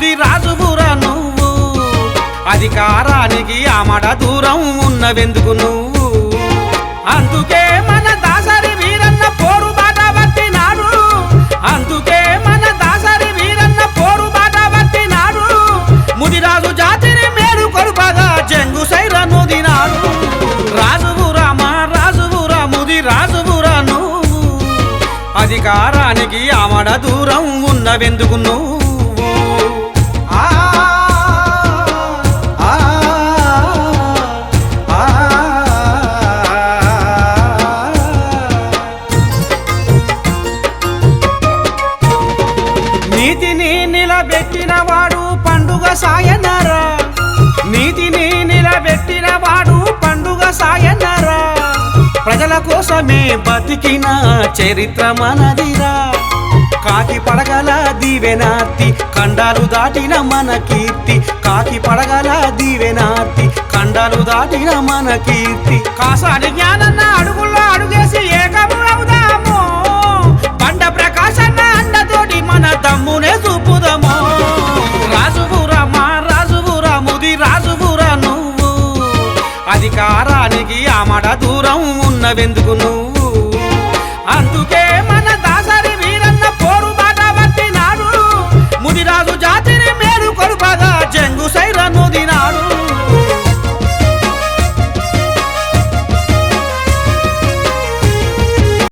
ముది రాజువురా నువ్వు అధికారానికి ఆమడ దూరం ఉన్నవెందుకు నువ్వు అందుకే మన దాసరి వీరన్న పోరు బాట పట్టినాడు అందుకే మన దాసరి వీరన్న పోరు బాట పట్టినాడు ముదిరాజు జాతిని మేలు కొడుపగా జంగు సైరను దినాడు రాజువురా మా రాజువురా ముది రాజువురా నువ్వు అధికారానికి ఆమడ దూరం ఉన్నవెందుకు నువ్వు నీతిని నిలబెట్టిన వాడు పండుగ సాయనరా నీతిని నిలబెట్టిన వాడు పండుగ సాయనరా ప్రజల కోసమే బతికిన చరిత్ర మనదిరా కాకి పడగల దీవెనార్తి ఖండాలు దాటిన మన కీర్తి కాకి పడగల దీవెనార్తి ఖండాలు దాటిన మన కీర్తి కాసాని జ్ఞానన్న అడుగుల్లో అడుగేసి ఏకము అవుదాము బండ ప్రకాశన్న అండతోటి మన దమ్మునే చూపుదము రాజువురా మా రాజువురా ముది రాజువురా నువ్వు అధికారానికి ఆమడ దూరం ఉన్నవెందుకు నువ్వు అందుకే